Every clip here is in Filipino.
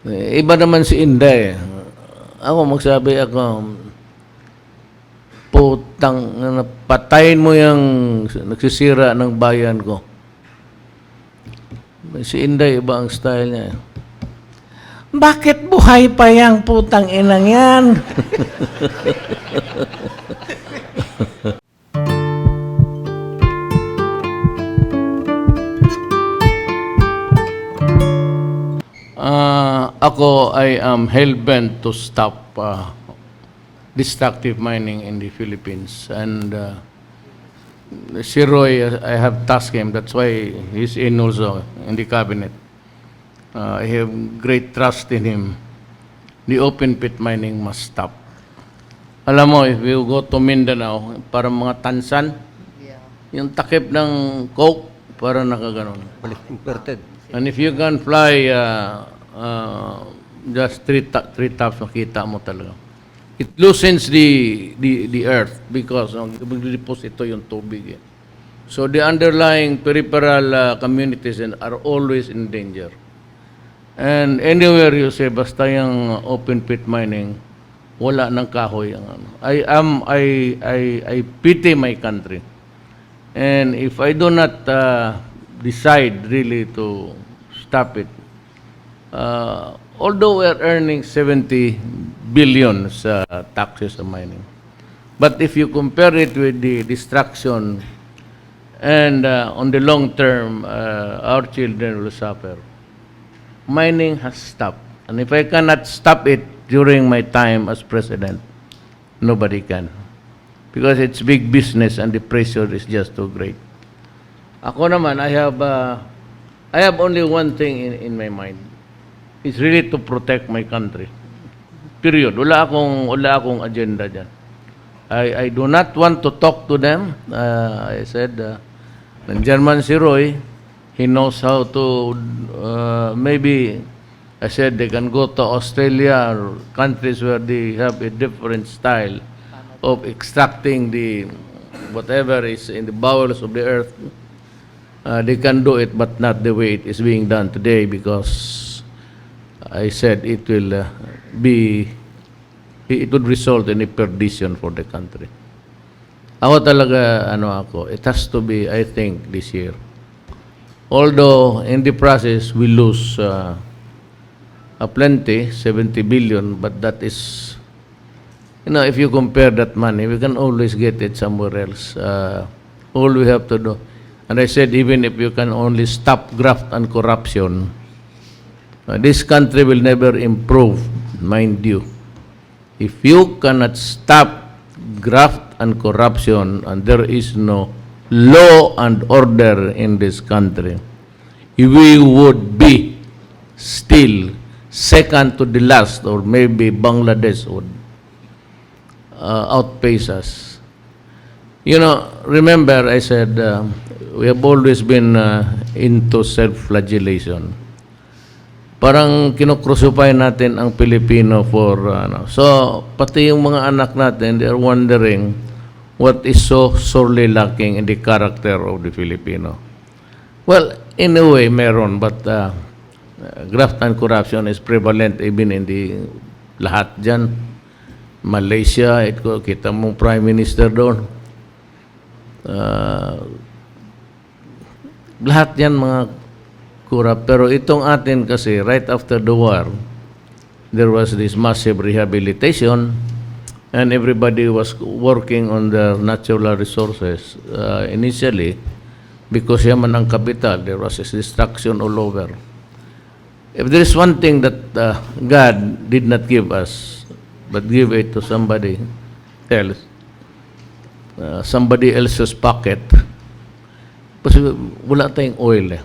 Iba naman si Inday. Ako magsabi ako, putang, patayin mo yung nagsisira ng bayan ko. Si Inday, iba ang style niya. Bakit buhay pa yang putang inang yan? Ako, I am hell-bent to stop destructive mining in the Philippines. And si Roy, I have tasked him. That's why he's in also in the cabinet. I have great trust in him. The open pit mining must stop. Alam mo, if you go to Mindanao, para mga tansan, yung takip ng coke, para nakaganon. Inverted. And if you can fly just three taps, makita mo talaga. It loosens the earth because magdideposito yung tubig. So the underlying peripheral communities are always in danger. And anywhere you say, basta yung open pit mining, wala ng kahoy ang ano. I pity my country. And if I do not decide really to stop it, although we are earning 70 billion sa taxes on mining, but if you compare it with the destruction and on the long term, our children will suffer. Mining has stopped. And if I cannot stop it during my time as president, nobody can. Because it's big business and the pressure is just too great. Ako naman, I have only one thing in my mind. It's really to protect my country. Period. Wala akong agenda dyan. I do not want to talk to them. I said, nandiyan man si Roy, he knows how to, maybe, I said they can go to Australia or countries where they have a different style of extracting the whatever is in the bowels of the earth. They can do it, but not the way it is being done today, because I said it will it would result in a perdition for the country. Ako talaga, it has to be, I think, this year. Although in the process we lose plenty, 70 billion, but that is, if you compare that money, we can always get it somewhere else. All we have to do, and I said, even if you can only stop graft and corruption, this country will never improve, mind you. If you cannot stop graft and corruption, and there is no law and order in this country, we would be still second to the last, or maybe Bangladesh would outpace us. Remember I said we have always been into self-flagellation. Parang kinocrucify natin ang Pilipino for so pati yung mga anak natin, they are wondering what is so sorely lacking in the character of the Filipino. Well, in a way, meron, but graft and corruption is prevalent even in the lahat dyan. Malaysia, kita mong Prime Minister doon. Lahat yan mga corrupt. Pero itong atin kasi, right after the war, there was this massive rehabilitation, and everybody was working on their natural resources initially, because yaman ang capital, there was a destruction all over. If there is one thing that God did not give us, but give it to somebody else, somebody else's pocket, kasi wala tayong oil eh.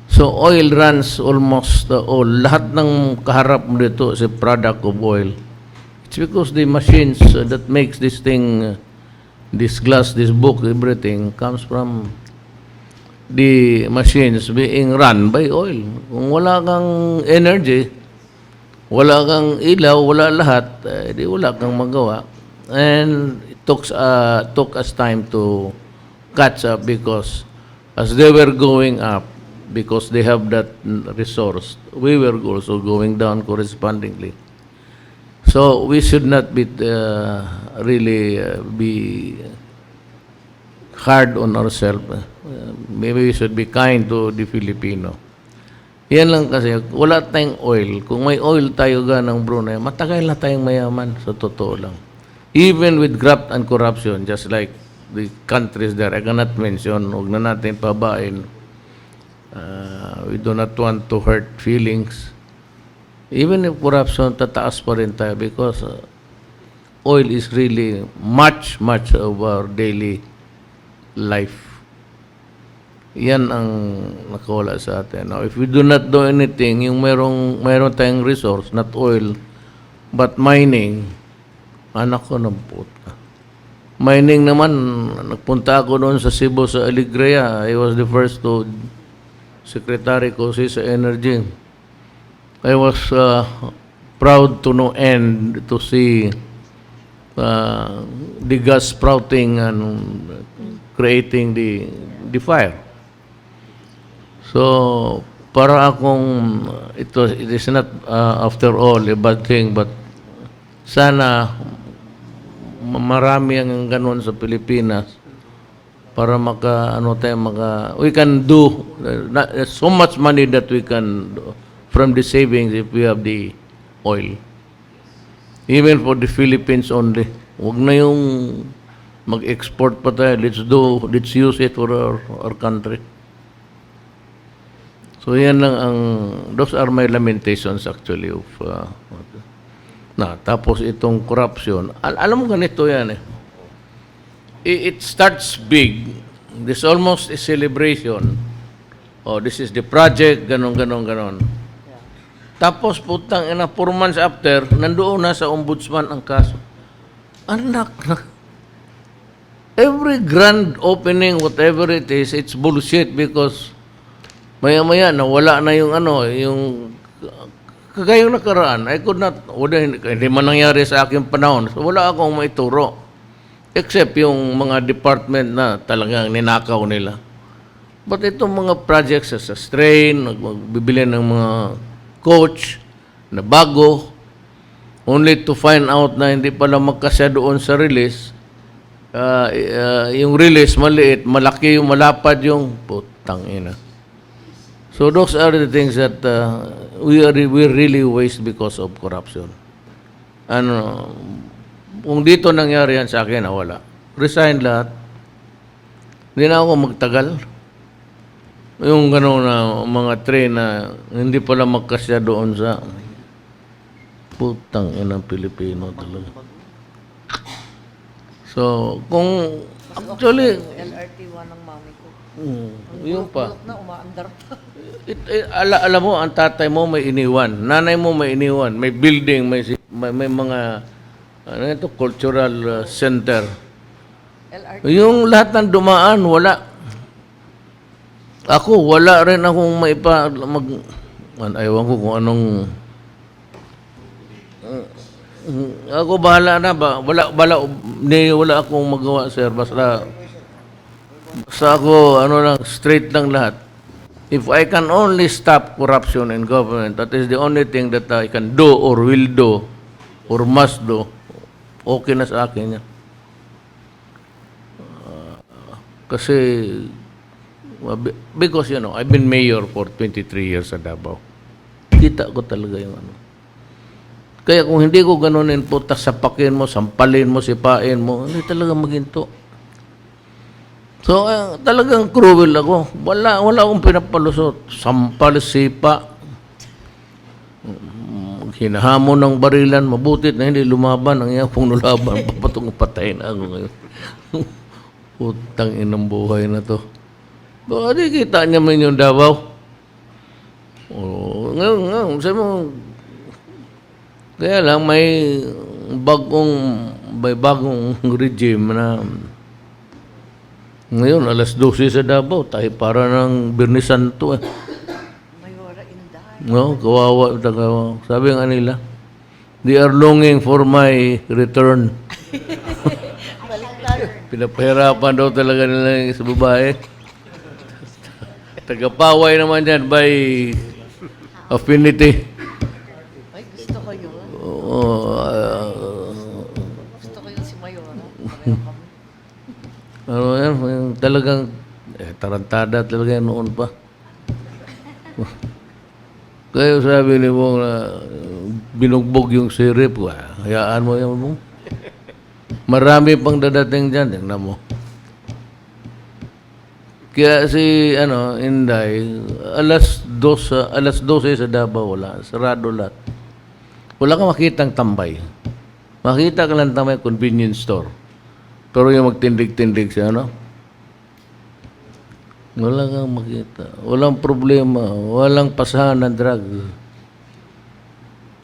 So oil runs almost all. Lahat ng kaharap mo dito is a product of oil. It's because the machines that makes this thing, this glass, this book, everything comes from the machines being run by oil. Kung wala kang energy, wala kang ilaw, wala lahat, di wala kang magawa. And it took us time to catch up, because as they were going up, because they have that resource, we were also going down correspondingly. So we should not be really be hard on ourselves. Maybe we should be kind to the Filipino. Yan lang kasi, wala tayong oil. Kung may oil tayo ganang Brunei, matagal na tayong mayaman, sa totoo lang. Even with graft and corruption, just like the countries there, I cannot mention, huwag na natin pabain. We do not want to hurt feelings. Even if corruption, tataas pa rin tayo because oil is really much of our daily life. Yan ang nakawala sa atin. Now, if we do not do anything, yung mayroong tayong resource, not oil, but mining, anak ko ng puta. Mining naman, nagpunta ako noon sa Cebu, sa Alegria. I was the first to secretary ko sa energy. I was proud to no end to see the gas sprouting and creating the fire. So, para akong, it is not after all a bad thing, but sana marami ang ganun sa Pilipinas para we can do, so much money that we can do from the savings if we have the oil. Even for the Philippines only. Huwag na yung mag-export pa tayo. Let's use it for our country. So yan lang those are my lamentations actually of, tapos itong corruption. Alam mo ganito yan eh. It starts big. This almost a celebration. Oh, this is the project, ganon. Tapos putang ina, 4 months after, nandoon na sa ombudsman ang kaso. Anak na. Every grand opening, whatever it is, it's bullshit because maya-maya nawala na yung yung kagayang nakaraan. I could not, hindi man nangyari sa aking panahon. So wala akong maituro. Except yung mga department na talagang ninakaw nila. But itong mga projects sa strain, magbibili ng mga coach na bago, only to find out na hindi pala magkasya doon sa release. Yung release maliit, malaki yung malapad yung putang ina. So those are the things that we really waste because of corruption. Kung dito nangyari yan sa akin, wala. Resign lahat. Hindi na ako magtagal. Yung gano'n na mga train na hindi pala magkasya doon sa putang inang Pilipino talaga. So, kung actually LRT1 ng mami ko. Yung pa. Bulok na umaandar pa. Alam mo, ang tatay mo may iniwan. Nanay mo may iniwan. May building, may mga cultural center. LRT. Yung lahat ng dumaan, wala. Ako, wala rin akong ayaw ko kung anong ako bahala na ba? Wala akong magawa, sir. Basta ako, straight lang lahat. If I can only stop corruption in government, that is the only thing that I can do or will do or must do, okay na sa akin yan. Kasi, because, I've been mayor for 23 years sa Davao. Kita ko talaga yung Kaya kung hindi ko ganunin po, sapakin mo, sampalin mo, sipain mo, hindi talaga maginto. So, talagang cruel ako. Wala akong pinapalusot. Sampal, sipa. Hinahamon ng barilan, mabutit na hindi lumaban. Ang iyakong nulaban, papatong patay na ako ngayon. Putang inang buhay na to. Baka di kita niya man yung Davao. Ngayon, sabi mo, kaya lang may bagong regime na ngayon, alas 12 sa Davao, tayo para ng Birnis Santo. Mayora Inday. No, kawawa. Sabi nga nila, they are longing for my return. Baliktad. Pinapahirapan daw talaga nila sa babae. Tagapaway naman yan by affinity. Ay, gusto ko yun. Gusto ko yun si Mayora. Pareho kami. Ano yan, yung talagang tarantada talaga yan noon pa. Kaya sabi ni mo na binugbog yung sirip, hayaan mo yan mo. Marami pang dadating dyan, tingnan mo. Kaya si Inday, alas 12 sa Davao wala, sarado lahat. Wala kang makitang tambay. Makita ka lang tambay convenience store. Pero yung magtindig-tindig siya, wala kang makita. Walang problema. Walang pasahan ng drug.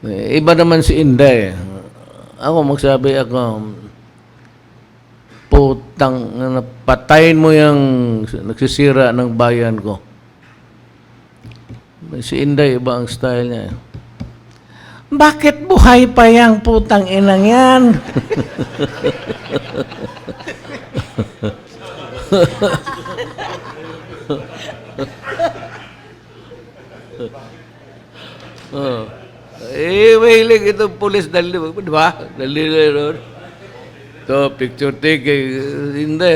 Iba naman si Inday. Ako magsabi putang, patayin mo yung nagsisira ng bayan ko. Si Inday, iba ang style niya. Bakit buhay pa yung putang inang yan? Mahilig itong pulis dali, di ba? Dali ron. So, picture taking, hindi,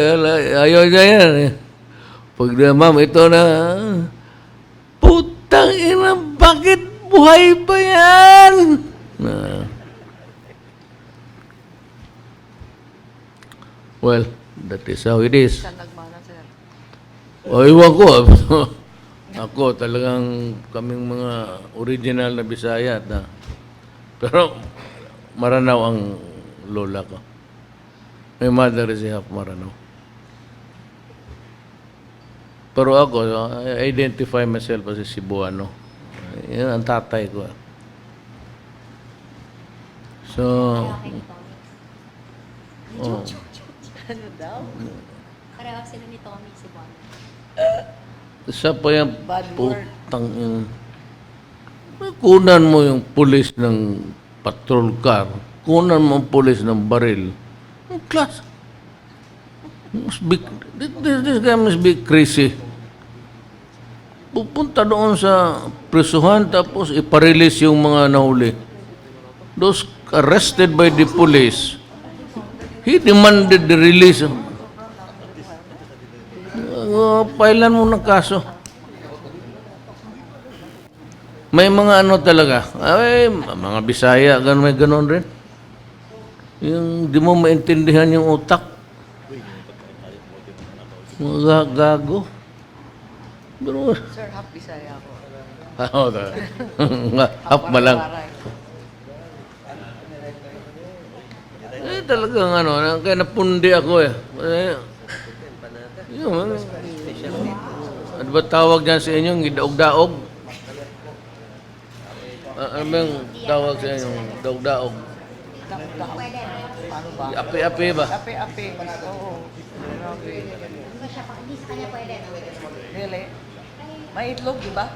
ayaw niya yan. Pag na, ma'am, ito na, putang ina, bakit buhay pa yan? Well, that is how it is. Saan nagmana, sir? O, iwan ko. Ako, talagang kaming mga original na Bisaya. Pero, Maranao ang lola ko. My mother is half Maranao. Pero ako, I identify myself as a Cebuano. Yan ang tatay ko. So, Ano daw? Pareho sila ni Tommy, si Bon. isa pa yung Bad word. putang yun. Kunan mo yung pulis ng patrol car. Kunan mo ang pulis ng baril. Ang class. This guy must be crazy. Pupunta doon sa prisuhan tapos iparelease yung mga nahuli. Those arrested by the police, he demanded the release. Pailan mo ng kaso. May mga talaga. Ay, mga Bisaya, may ganon rin. Yung di mo maintindihan yung utak. Mga gago. Pero, Sir, half Bisaya ako. half malang. Talagang kaya napundi ako yung, ano ba tawag dyan sa inyo? Gidaog-daog? Ano ba yung tawag sa inyo? Daog-daog? Pwede. Paano ba? Api-api ba? Ape-ape. Oo. Grabe. Hindi sa kanya pwede. Really? May itlog, di ba?